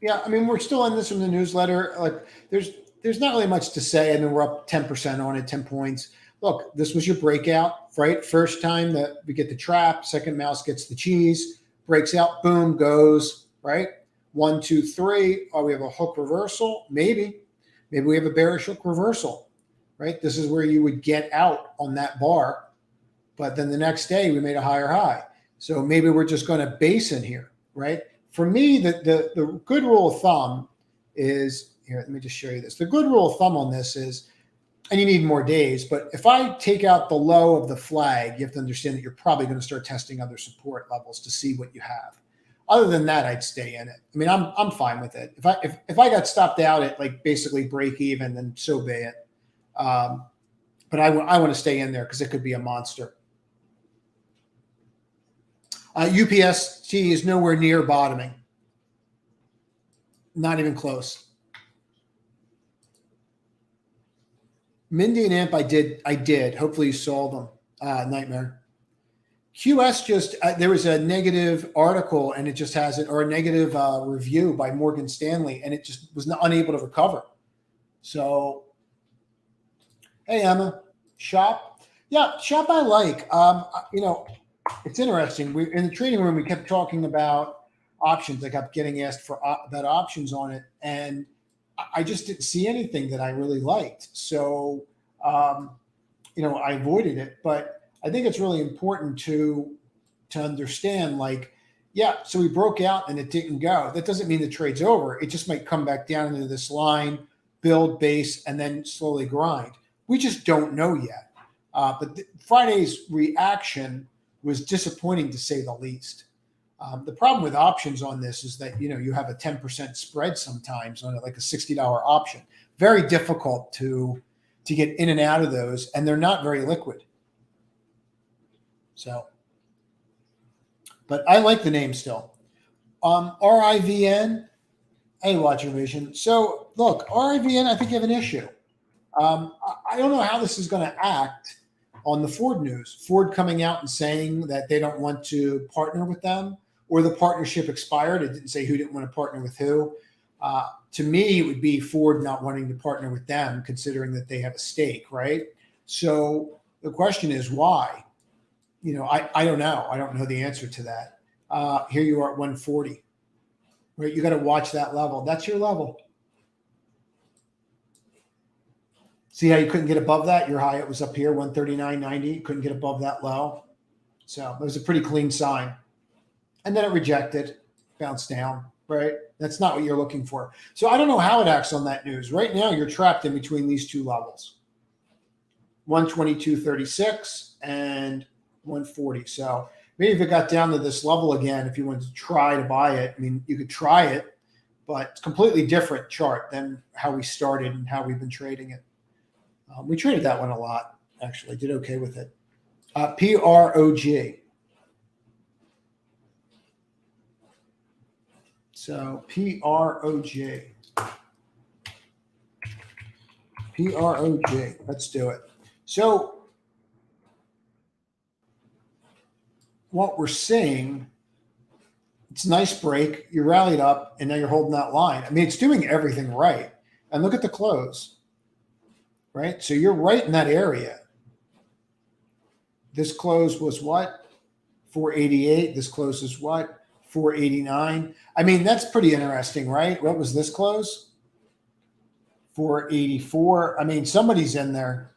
yeah, I mean, we're still in this from the newsletter. Like, there's not really much to say. I mean, we're up 10% on it, 10 points. Look, this was your breakout, right? First time that we get the trap, second mouse gets the cheese, breaks out, boom, goes, right? 1, 2, 3. Oh, we have a hook reversal. Maybe we have a bearish hook reversal, right? This is where you would get out on that bar. But then the next day we made a higher high. So maybe we're just going to base in here, right? For me, the good rule of thumb is, here, let me just show you this. The good rule of thumb on this is, and you need more days, but if I take out the low of the flag, you have to understand that you're probably going to start testing other support levels to see what you have. Other than that, I'd stay in it. I mean, I'm fine with it. If I got stopped out at like basically break even, then so be it. But I want to stay in there because it could be a monster. UPST is nowhere near bottoming. Not even close. Mindy and Amp, I did. Hopefully you saw them. Nightmare. QS just, there was a negative article and it just has it, or a negative review by Morgan Stanley, and it just was unable to recover. So, hey, Emma, Shop. Yeah, Shop I like. You know, it's interesting. We in the trading room, we kept talking about options. I kept getting asked for about options on it, and I just didn't see anything that I really liked. So, you know, I avoided it. But I think it's really important to understand, like, yeah, so we broke out and it didn't go. That doesn't mean the trade's over. It just might come back down into this line, build base, and then slowly grind. We just don't know yet. But Friday's reaction was disappointing to say the least. The problem with options on this is that, you know, you have a 10% spread sometimes on it, like a $60 option. Very difficult to get in and out of those, and they're not very liquid. So, but I like the name still. RIVN, hey, Watcher Vision. So look, RIVN, I think you have an issue. I don't know how this is going to act on the Ford news. Ford coming out and saying that they don't want to partner with them, or the partnership expired. It didn't say who didn't want to partner with who. To me, it would be Ford not wanting to partner with them, considering that they have a stake, right? So the question is why? You know, I don't know. I don't know the answer to that. Here you are at 140, right? You got to watch that level. That's your level. See how you couldn't get above that? Your high, it was up here, 139.90. You couldn't get above that low. So it was a pretty clean sign. And then it rejected, bounced down, right? That's not what you're looking for. So I don't know how it acts on that news. Right now, you're trapped in between these two levels, 122.36 and 140. So maybe if it got down to this level again, if you wanted to try to buy it, I mean, you could try it, but it's a completely different chart than how we started and how we've been trading it. We traded that one a lot, actually. Did okay with it. PROG. So PROG. PROG. Let's do it. So what we're seeing, it's a nice break. You rallied up, and now you're holding that line. I mean, it's doing everything right. And look at the close, right? So you're right in that area. This close was what? 488. This close is what? 489. I mean, that's pretty interesting, right? What was this close? 484. I mean, somebody's in there.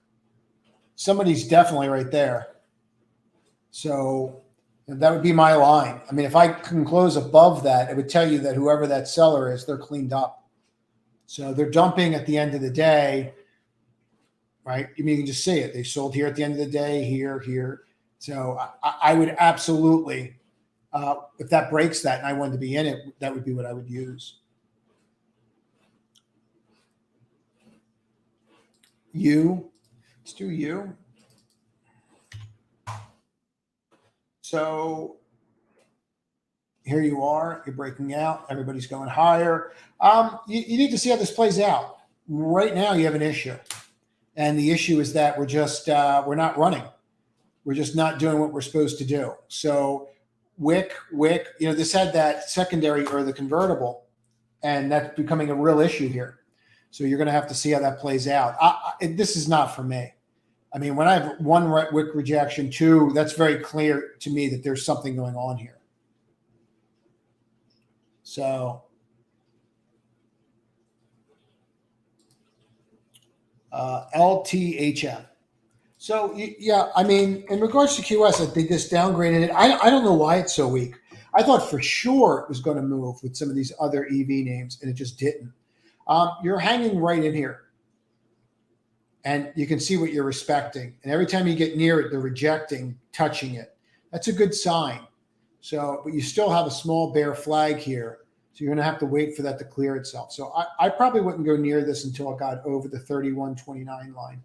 Somebody's definitely right there. So that would be my line. I mean, if I can close above that, it would tell you that whoever that seller is, they're cleaned up. So they're dumping at the end of the day, right? I mean, you can just see it. They sold here at the end of the day, here. So I would absolutely, if that breaks that and I wanted to be in it, that would be what I would use. Let's do you. So here you are, you're breaking out, everybody's going higher. You need to see how this plays out. Right now you have an issue. And the issue is that we're not running. We're just not doing what we're supposed to do. So wick, this had that secondary or the convertible, and that's becoming a real issue here. So you're going to have to see how that plays out. This is not for me. I mean, when I have one wick rejection, two, that's very clear to me that there's something going on here. So LTHM. So yeah, I mean, in regards to QS, I think this downgraded it. I don't know why it's so weak. I thought for sure it was going to move with some of these other EV names, and it just didn't. You're hanging right in here, and you can see what you're respecting. And every time you get near it, they're rejecting, touching it. That's a good sign. So, but you still have a small bear flag here. So you're going to have to wait for that to clear itself. So I probably wouldn't go near this until it got over the 31.29 line.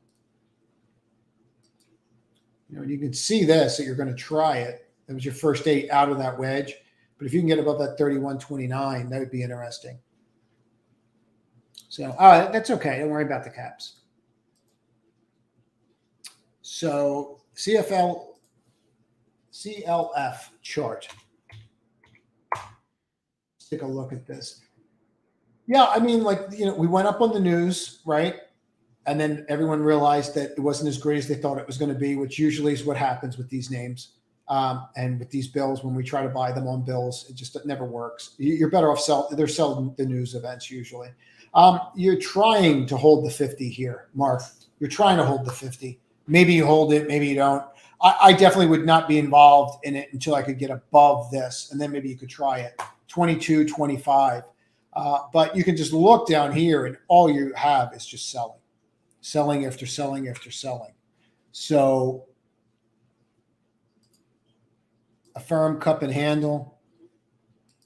You can see this, that you're going to try it. That was your first 8 out of that wedge. But if you can get above that 31.29, that would be interesting. So that's okay. Don't worry about the caps. So CLF chart. Let's take a look at this. Yeah, I mean, we went up on the news, right? And then everyone realized that it wasn't as great as they thought it was going to be, which usually is what happens with these names and with these bills. When we try to buy them on bills, it never works. You're better off they're selling the news events usually. You're trying to hold the 50 here, Mark. You're trying to hold the 50. Maybe you hold it, maybe you don't. I definitely would not be involved in it until I could get above this, and then maybe you could try it. 22, 25. But you can just look down here, and all you have is just selling. Selling after selling after selling. So a firm cup and handle.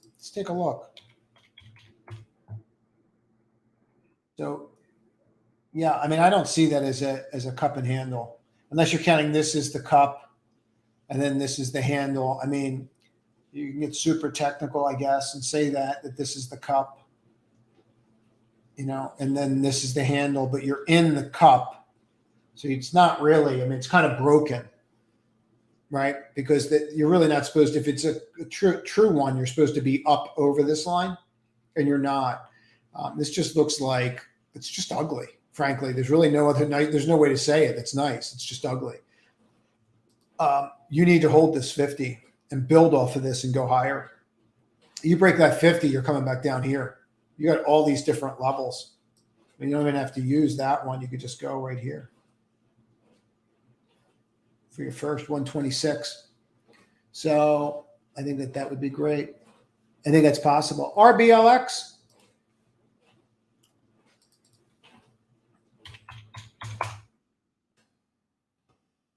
Let's take a look. So yeah, I mean, I don't see that as a cup and handle, unless you're counting this as the cup and then this is the handle. I mean, you can get super technical, I guess, and say that this is the cup. And then this is the handle, but you're in the cup. So it's not really, I mean, it's kind of broken, right? Because you're really not supposed to, if it's a true one, you're supposed to be up over this line, and you're not. This just looks like, it's just ugly, frankly. There's really there's no way to say it. It's nice. It's just ugly. You need to hold this 50 and build off of this and go higher. You break that 50, you're coming back down here. You got all these different levels. You don't even have to use that one. You could just go right here for your first 126. So I think that would be great. I think that's possible. RBLX.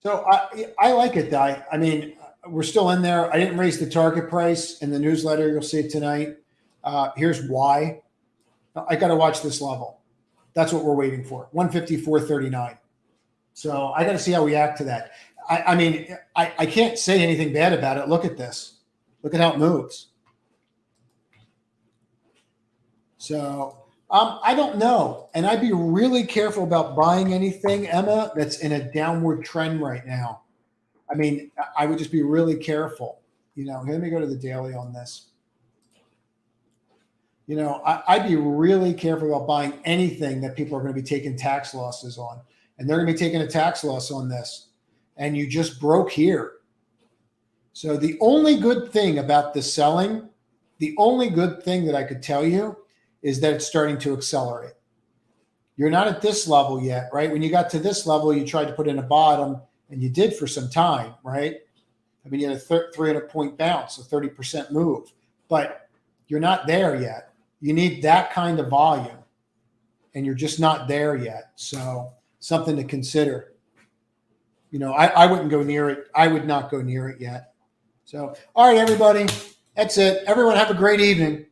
So I like it, Di. I mean, we're still in there. I didn't raise the target price in the newsletter. You'll see it tonight. Here's why. I got to watch this level. That's what we're waiting for. 154.39. So I got to see how we act to that. I mean, I can't say anything bad about it. Look at this. Look at how it moves. So I don't know. And I'd be really careful about buying anything, Emma, that's in a downward trend right now. I mean, I would just be really careful. You know, here, let me go to the daily on this. You know, I'd be really careful about buying anything that people are going to be taking tax losses on. And they're going to be taking a tax loss on this. And you just broke here. So the only good thing about the selling, the only good thing that I could tell you is that it's starting to accelerate. You're not at this level yet, right? When you got to this level, you tried to put in a bottom, and you did for some time, right? I mean, you had a 300-point bounce, a 30% move, but you're not there yet. You need that kind of volume, and you're just not there yet. So something to consider. You know, I wouldn't go near it. I would not go near it yet. So, all right, everybody, that's it. Everyone have a great evening.